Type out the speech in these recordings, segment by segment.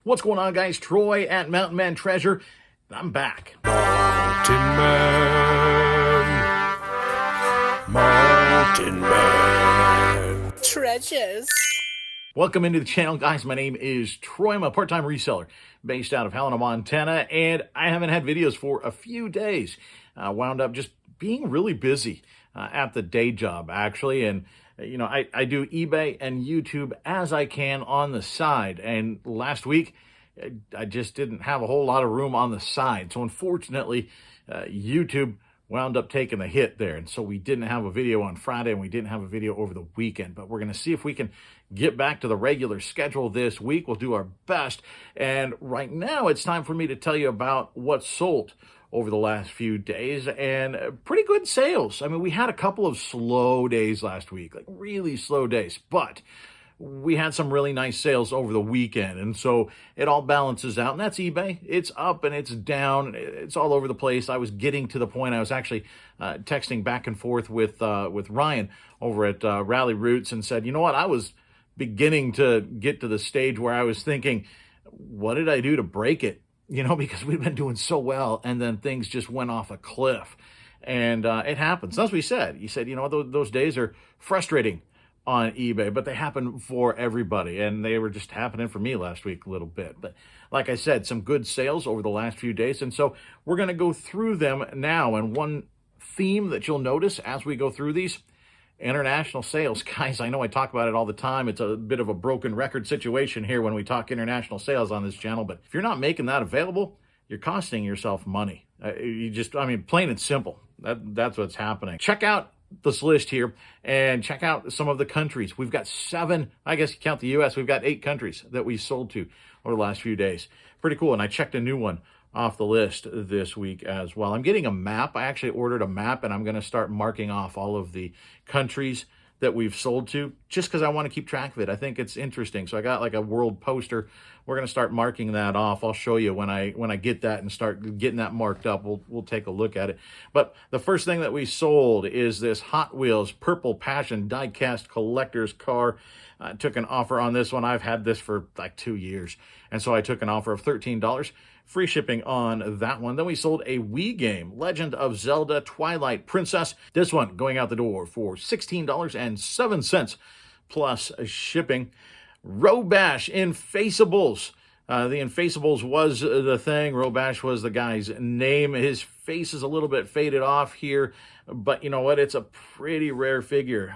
What's going on, guys? Troy at Mountain Man Treasure, and I'm back. Mountain Man Treasures. Welcome into the channel, guys. My name is Troy. I'm a part-time reseller based out of Helena, Montana, and I haven't had videos for a few days. Wound up just being really busy at the day job, actually, and you know, I do eBay and YouTube as I can on the side, and last week I just didn't have a whole lot of room on the side, so unfortunately YouTube wound up taking the hit there, and so we didn't have a video on Friday and we didn't have a video over the weekend, but we're going to see if we can get back to the regular schedule this week. We'll do our best, and right now it's time for me to tell you about what sold over the last few days, and pretty good sales. I mean, we had a couple of slow days last week, like really slow days, but we had some really nice sales over the weekend, and so it all balances out, and that's eBay. It's up and it's down. It's all over the place. I was getting to the point, I was actually texting back and forth with Ryan over at Rally Roots and said, you know what, I was beginning to get to the stage where I was thinking, what did I do to break it? You know, because we've been doing so well, and then things just went off a cliff. And it happens. That's what he said. He said, you know, those days are frustrating on eBay, but they happen for everybody. And they were just happening for me last week a little bit. But like I said, some good sales over the last few days. And so we're going to go through them now. And one theme that you'll notice as we go through these, international sales. Guys, I know I talk about it all the time. It's a bit of a broken record situation here when we talk international sales on this channel, but if you're not making that available, you're costing yourself money. Plain and simple. That's what's happening. Check out this list here and check out some of the countries. We've got 7, I guess you count the US, we've got 8 countries that we sold to over the last few days. Pretty cool. And I checked a new one off the list this week as well. I'm getting a map. I actually ordered a map, and I'm going to start marking off all of the countries that we've sold to, just because I want to keep track of it. I think it's interesting. So I got like a world poster. We're going to start marking that off. I'll show you when I get that and start getting that marked up. We'll take a look at it. But the first thing that we sold is this Hot Wheels Purple Passion Diecast collector's car. I took an offer on this one. I've had this for like 2 years, and so I took an offer of $13. Free shipping on that one. Then we sold a Wii game, Legend of Zelda Twilight Princess. This one going out the door for $16.07 plus shipping. Robash Infesables. The Infesables was the thing. Robash was the guy's name. His face is a little bit faded off here, but you know what? It's a pretty rare figure.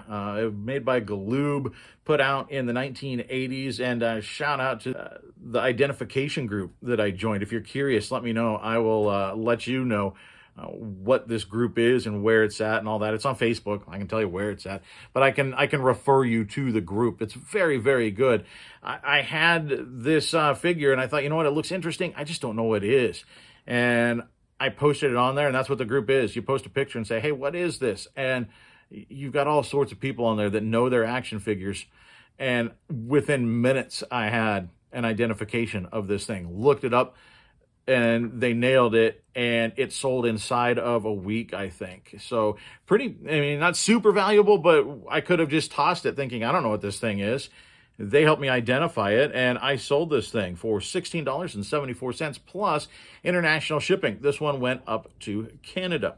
Made by Galoob, put out in the 1980s, and shout out to the identification group that I joined. If you're curious, let me know. I will let you know what this group is and where it's at and all that. It's on Facebook. I can tell you where it's at, but I can refer you to the group. It's very, very good. I had this figure, and I thought, you know what, it looks interesting. I just don't know what it is. And I posted it on there, and that's what the group is. You post a picture and say, hey, what is this? And you've got all sorts of people on there that know their action figures. And within minutes, I had an identification of this thing. Looked it up, and they nailed it, and it sold inside of a week, I think. So pretty, I mean, not super valuable, but I could have just tossed it thinking, I don't know what this thing is. They helped me identify it, and I sold this thing for $16.74 plus international shipping. This one went up to Canada.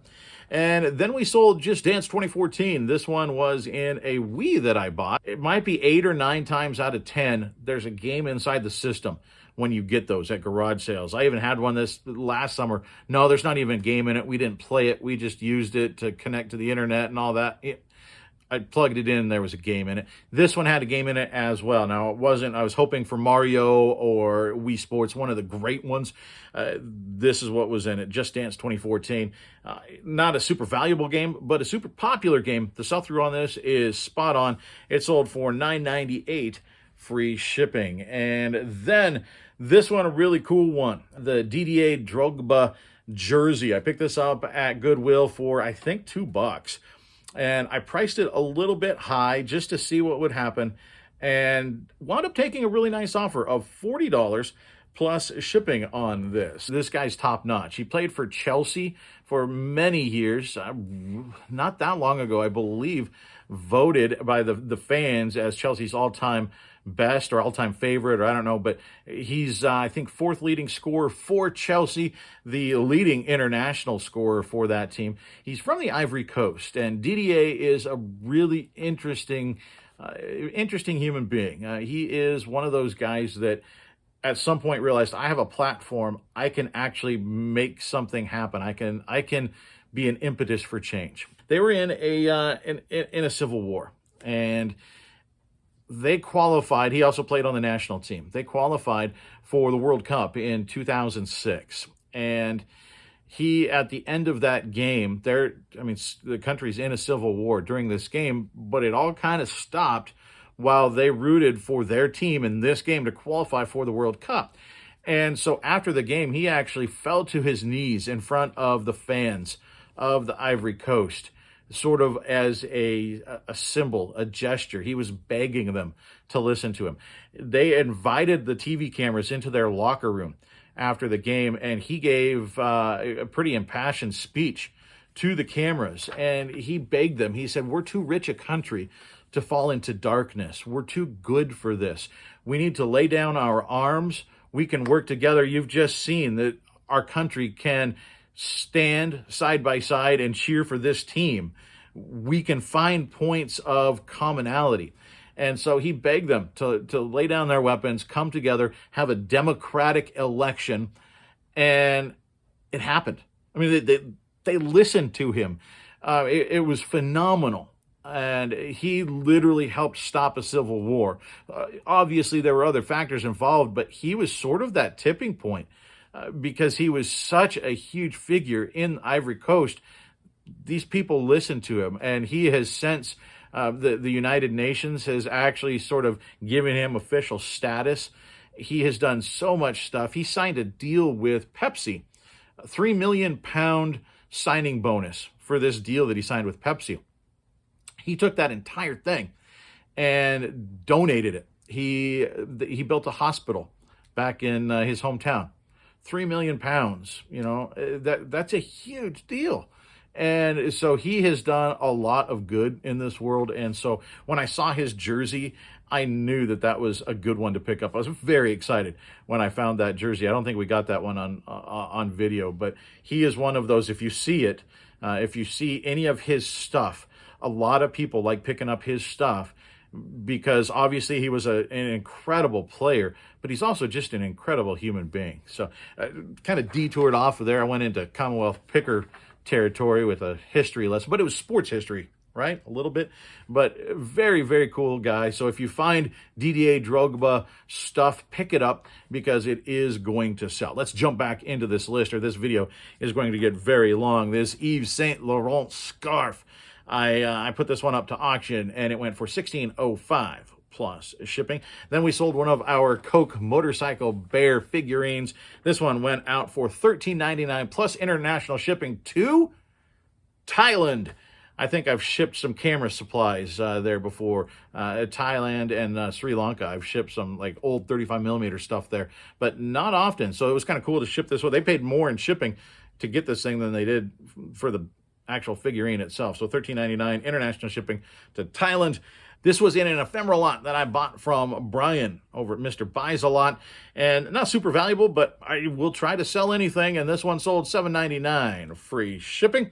And then we sold Just Dance 2014. This one was in a Wii that I bought. It might be 8 or 9 times out of 10, there's a game inside the system when you get those at garage sales. I even had one this last summer. No, there's not even a game in it. We didn't play it. We just used it to connect to the internet and all that. I plugged it in, there was a game in it. This one had a game in it as well. Now, it wasn't, I was hoping for Mario or Wii Sports, one of the great ones. This is what was in it, Just Dance 2014. Not a super valuable game, but a super popular game. The sell-through on this is spot on. It sold for $9.98, free shipping. And then this one, a really cool one, the DDA Drogba Jersey. I picked this up at Goodwill for, I think, $2. And I priced it a little bit high just to see what would happen, and wound up taking a really nice offer of $40 plus shipping on this. This guy's top notch. He played for Chelsea for many years. Not that long ago, I believe, voted by the fans as Chelsea's all-time best or all-time favorite, or I don't know, but he's, I think, fourth leading scorer for Chelsea, the leading international scorer for that team. He's from the Ivory Coast, and Didier is a really interesting human being. He is one of those guys that at some point realized, I have a platform, I can actually make something happen. I can be an impetus for change. They were in a civil war, and they qualified. He also played on the national team. They qualified for the World Cup in 2006, and he, at the end of that game, the country's in a civil war during this game, but it all kind of stopped while they rooted for their team in this game to qualify for the World Cup. And so after the game, he actually fell to his knees in front of the fans of the Ivory Coast, sort of as a symbol, a gesture. He was begging them to listen to him. They invited the TV cameras into their locker room after the game, and he gave a pretty impassioned speech to the cameras, and he begged them. He said, we're too rich a country to fall into darkness. We're too good for this. We need to lay down our arms. We can work together. You've just seen that our country can stand side by side and cheer for this team. We can find points of commonality. And so he begged them to lay down their weapons, come together, have a democratic election, and it happened. I mean, they listened to him. It was phenomenal. And he literally helped stop a civil war. Obviously, there were other factors involved, but he was sort of that tipping point because he was such a huge figure in Ivory Coast. These people listened to him, and he has since, the United Nations has actually sort of given him official status. He has done so much stuff. He signed a deal with Pepsi, a £3 million signing bonus for this deal that he signed with Pepsi. He took that entire thing and donated it. He built a hospital back in his hometown. £3 million, that's a huge deal. And so he has done a lot of good in this world. And so when I saw his jersey, I knew that was a good one to pick up. I was very excited when I found that jersey. I don't think we got that one on video, but he is one of those. If you see it, if you see any of his stuff, a lot of people like picking up his stuff because obviously he was an incredible player, but he's also just an incredible human being. So kind of detoured off of there. I went into Commonwealth picker territory with a history lesson, but it was sports history, right? A little bit, but very, very cool guy. So if you find Didier Drogba stuff, pick it up because it is going to sell. Let's jump back into this list, or this video is going to get very long. This Yves Saint Laurent scarf. I put this one up to auction, and it went for $16.05 plus shipping. Then we sold one of our Coke motorcycle bear figurines. This one went out for $13.99 plus international shipping to Thailand. I think I've shipped some camera supplies there before. Thailand and Sri Lanka, I've shipped some like old 35 millimeter stuff there, but not often. So it was kind of cool to ship this one. They paid more in shipping to get this thing than they did for the actual figurine itself. So $13.99 international shipping to Thailand. This was in an ephemeral lot that I bought from Brian over at Mr. Buys a Lot, and not super valuable, but I will try to sell anything, and this one sold $7.99 free shipping.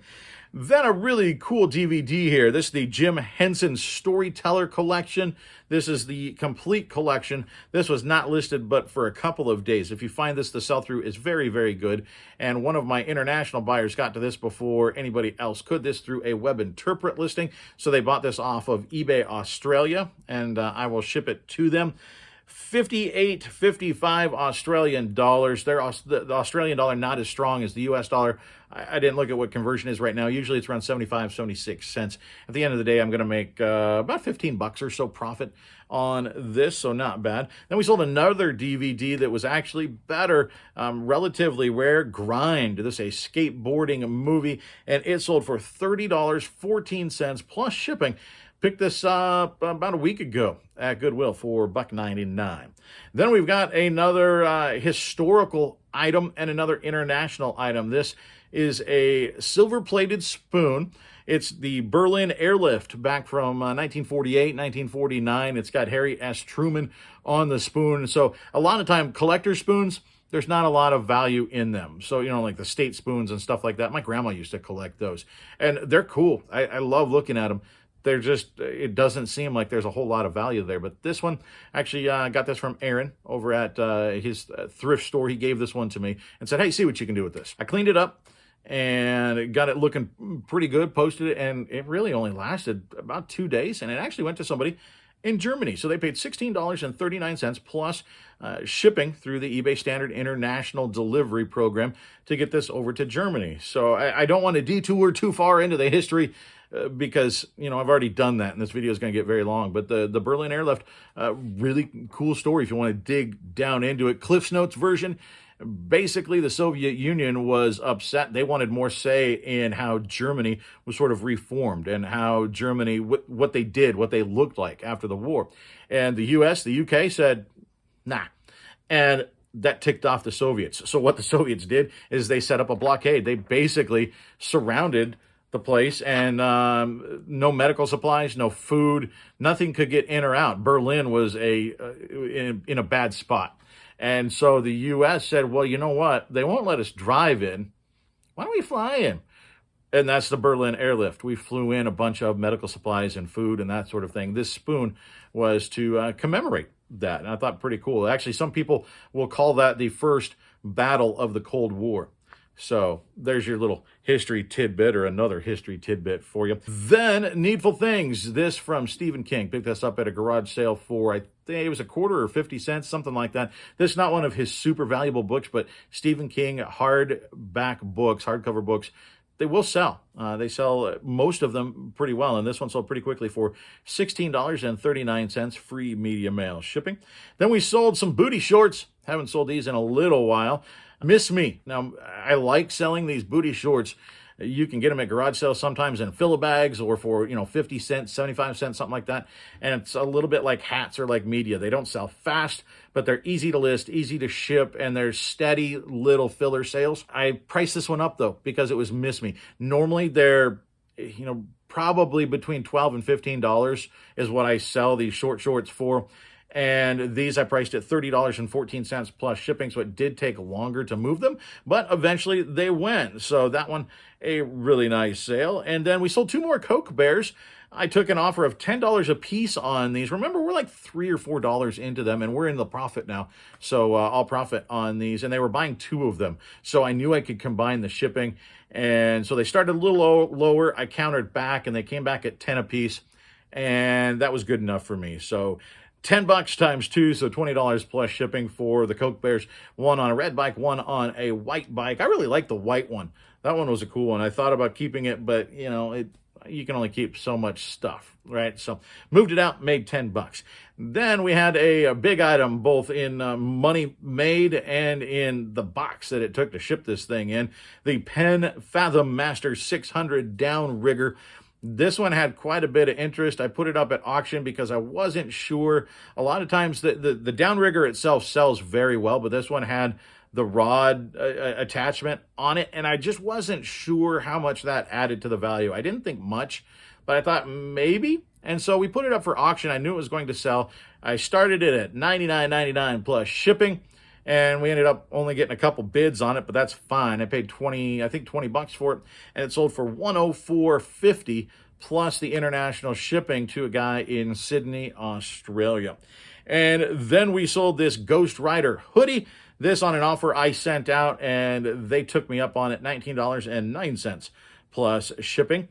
Then a really cool DVD here. This is the Jim Henson Storyteller Collection. This is the complete collection. This was not listed but for a couple of days. If you find this, the sell-through is very, very good. And one of my international buyers got to this before anybody else could. This through a web interpret listing. So they bought this off of eBay Australia, and I will ship it to them. 58.55 Australian dollars. The Australian dollar not as strong as the US dollar. I didn't look at what conversion is right now. Usually it's around 75, 76 cents. At the end of the day, I'm going to make about 15 bucks or so profit on this, so not bad. Then we sold another DVD that was actually better, relatively rare, Grind. This is a skateboarding movie, and it sold for $30.14 plus shipping. Picked this up about a week ago at Goodwill for $1.99. Then we've got another historical item and another international item. This is a silver-plated spoon. It's the Berlin Airlift back from 1948, 1949. It's got Harry S. Truman on the spoon. So a lot of time, collector spoons, there's not a lot of value in them. So, like the state spoons and stuff like that. My grandma used to collect those. And they're cool. I love looking at them. They're just, it doesn't seem like there's a whole lot of value there. But this one, actually got this from Aaron over at his thrift store. He gave this one to me and said, hey, see what you can do with this. I cleaned it up and got it looking pretty good, posted it, and it really only lasted about 2 days. And it actually went to somebody in Germany. So they paid $16.39 plus shipping through the eBay Standard International Delivery Program to get this over to Germany. So I don't want to detour too far into the history because, I've already done that, and this video is going to get very long. But the Berlin Airlift, really cool story if you want to dig down into it. Cliff's Notes version. Basically, the Soviet Union was upset. They wanted more say in how Germany was sort of reformed and how Germany, what they did, what they looked like after the war. And the US, the UK said, nah. And that ticked off the Soviets. So what the Soviets did is they set up a blockade. They basically surrounded the place, and no medical supplies, no food, nothing could get in or out. Berlin was in a bad spot. And so the U.S. said, well, you know what? They won't let us drive in. Why don't we fly in? And that's the Berlin Airlift. We flew in a bunch of medical supplies and food and that sort of thing. This spoon was to commemorate that. And I thought pretty cool. Actually, some people will call that the first battle of the Cold War. So there's your little history tidbit, or another history tidbit for you. Then Needful Things. This from Stephen King. Picked this up at a garage sale for, I think it was a quarter or 50 cents, something like that. This is not one of his super valuable books, but Stephen King hardback books, hardcover books, they will sell. They sell most of them pretty well, and this one sold pretty quickly for $16.39, free media mail shipping. Then we sold some booty shorts. Haven't sold these in a little while. Miss Me. Now, I like selling these booty shorts. You can get them at garage sales sometimes in filler bags or for, 50 cents, 75 cents, something like that. And it's a little bit like hats or like media. They don't sell fast, but they're easy to list, easy to ship, and they're steady little filler sales. I priced this one up, though, because it was Miss Me. Normally, they're, probably between $12 and $15 is what I sell these short shorts for. And these I priced at $30.14 plus shipping, so it did take longer to move them, but eventually they went. So that one, a really nice sale. And then we sold 2 more Coke Bears. I took an offer of $10 a piece on these. Remember, we're like $3 or $4 into them, and we're in the profit now. So I'll profit on these. And they were buying 2 of them. So I knew I could combine the shipping. And so they started a little lower. I countered back, and they came back at 10 a piece. And that was good enough for me. So $10 times 2, so $20 plus shipping for the Coke Bears. One on a red bike, one on a white bike. I really like the white one. That one was a cool one. I thought about keeping it, but, you can only keep so much stuff, right? So moved it out, made $10. Then we had a big item, both in money made and in the box that it took to ship this thing in. The Pen Fathom Master 600 Downrigger. This one had quite a bit of interest. I put it up at auction because I wasn't sure. A lot of times the Downrigger itself sells very well, but this one had the rod attachment on it, and I just wasn't sure how much that added to the value. I didn't think much, but I thought maybe. And so we put it up for auction. I knew it was going to sell. I started it at $99.99 plus shipping, and we ended up only getting a couple bids on it, but that's fine. I paid $20 for it, and it sold for $104.50 plus the international shipping to a guy in Sydney, Australia. And then we sold this ghostwriter hoodie. This on an offer I sent out, and they took me up on it, $19.09 plus shipping.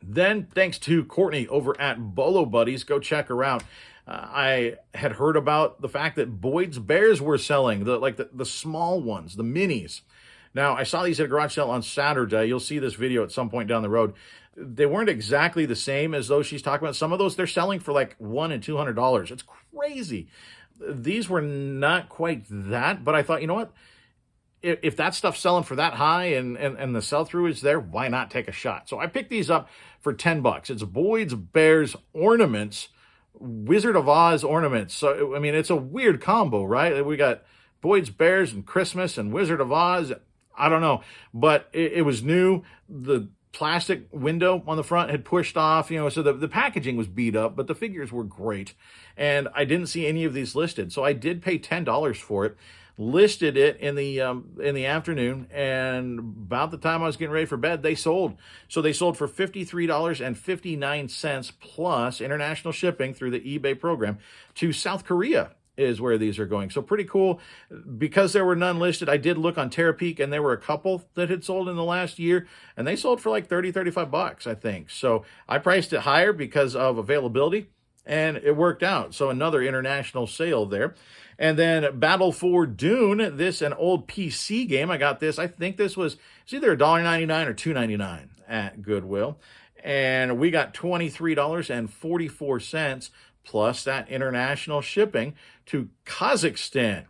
Then, thanks to Courtney over at Bolo Buddies, go check her out. I had heard about the fact that Boyd's Bears were selling, the small ones, the minis. Now, I saw these at a garage sale on Saturday. You'll see this video at some point down the road. They weren't exactly the same as those she's talking about. Some of those they're selling for like $100 and $200. It's crazy. These were not quite that, but I thought, you know what? If that stuff's selling for that high and the sell-through is there, why not take a shot? So I picked these up for $10. It's Boyd's Bears ornaments, Wizard of Oz ornaments. So, I mean, it's a weird combo, right? We got Boyd's Bears and Christmas and Wizard of Oz. I don't know, but it was new. The plastic window on the front had pushed off, so the packaging was beat up, but the figures were great. And I didn't see any of these listed. So I did pay $10 for it, listed it in the afternoon, and about the time I was getting ready for bed, they sold. So they sold for $53.59 plus international shipping through the eBay program to South Korea is where these are going. So pretty cool. Because there were none listed, I did look on Terapeak, and there were a couple that had sold in the last year, and they sold for like 30, 35 bucks, I think. So I priced it higher because of availability, and it worked out. So another international sale there. And then Battle for Dune, this an old PC game. I got this. I think this was it's either $1.99 or $2.99 at Goodwill. And we got $23.44 plus that international shipping to Kazakhstan.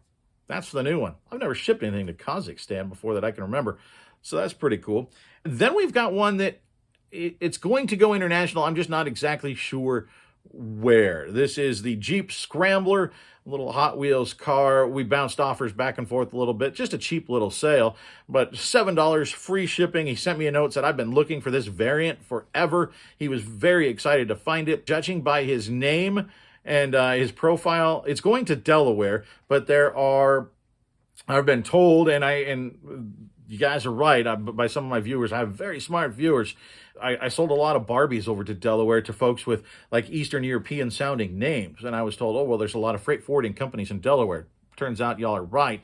That's the new one. I've never shipped anything to Kazakhstan before that I can remember. So that's pretty cool. Then we've got one that it's going to go international. I'm just not exactly sure where. This is the Jeep Scrambler, a little Hot Wheels car. We bounced offers back and forth a little bit, just a cheap little sale, but $7 free shipping. He sent me a note, said I've been looking for this variant forever. He was very excited to find it. Judging by his name and his profile, it's going to Delaware, but I've been told, and you guys are right, by some of my viewers, I have very smart viewers. I sold a lot of Barbies over to Delaware to folks with like Eastern European sounding names. And I was told, oh, well, there's a lot of freight forwarding companies in Delaware. Turns out y'all are right.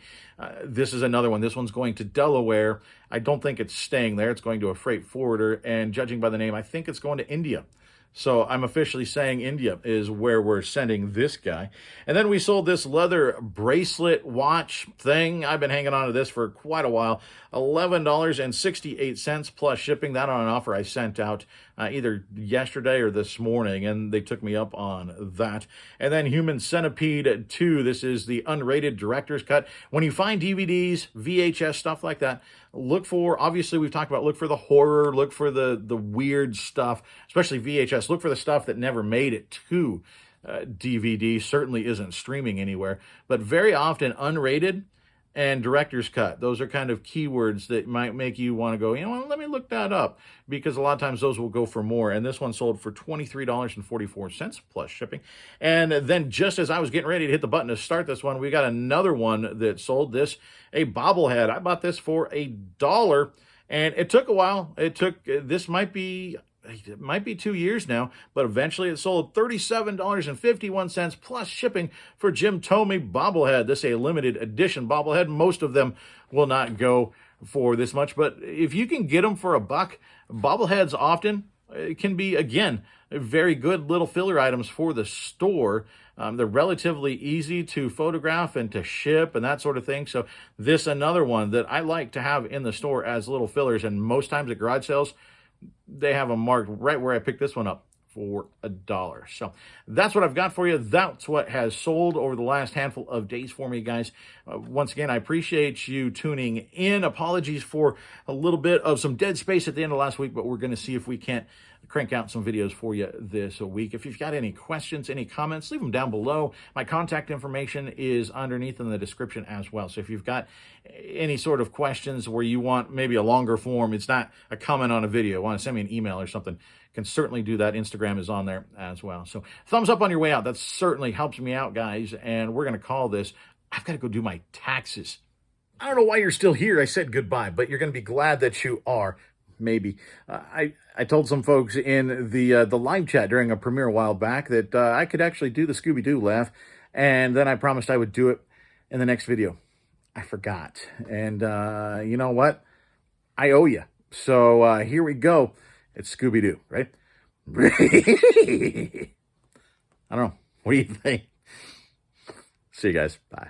This is another one. This one's going to Delaware. I don't think it's staying there. It's going to a freight forwarder. And judging by the name, I think it's going to India. So I'm officially saying India is where we're sending this guy. And then we sold this leather bracelet watch thing. I've been hanging on to this for quite a while. $11.68 plus shipping. That on an offer I sent out either yesterday or this morning, and they took me up on that. And then Human Centipede 2. This is the unrated director's cut. When you find DVDs, VHS, stuff like that, look for, obviously we've talked about, look for the horror, look for the weird stuff, especially VHS. Look for the stuff that never made it to DVD, certainly isn't streaming anywhere, but very often unrated and director's cut. Those are kind of keywords that might make you want to go, let me look that up, because a lot of times those will go for more. And this one sold for $23.44 plus shipping. And then just as I was getting ready to hit the button to start this one, we got another one that sold this, a bobblehead. I bought this for $1, and it took a while. This might be 2 years now, but eventually it sold $37.51 plus shipping for Jim Tomy bobblehead. This is a limited edition bobblehead. Most of them will not go for this much, but if you can get them for $1, bobbleheads often can be, again, very good little filler items for the store. They're relatively easy to photograph and to ship and that sort of thing. So this another one that I like to have in the store as little fillers, and most times at garage sales, they have them marked right where I picked this one up for $1. So that's what I've got for you. That's what has sold over the last handful of days for me, guys. Once again, I appreciate you tuning in. Apologies for a little bit of some dead space at the end of last week, but we're going to see if we can't crank out some videos for you this week. If you've got any questions, any comments, leave them down below. My contact information is underneath in the description as well. So if you've got any sort of questions where you want maybe a longer form, it's not a comment on a video, want to send me an email or something, can certainly do that. Instagram is on there as well. So thumbs up on your way out. That certainly helps me out, guys. And we're going to call this, I've got to go do my taxes. I don't know why you're still here. I said goodbye, but you're going to be glad that you are. Maybe. I told some folks in the live chat during a premiere a while back that I could actually do the Scooby-Doo laugh, and then I promised I would do it in the next video. I forgot. And you know what? I owe you. So here we go. It's Scooby-Doo, right? I don't know. What do you think? See you guys. Bye.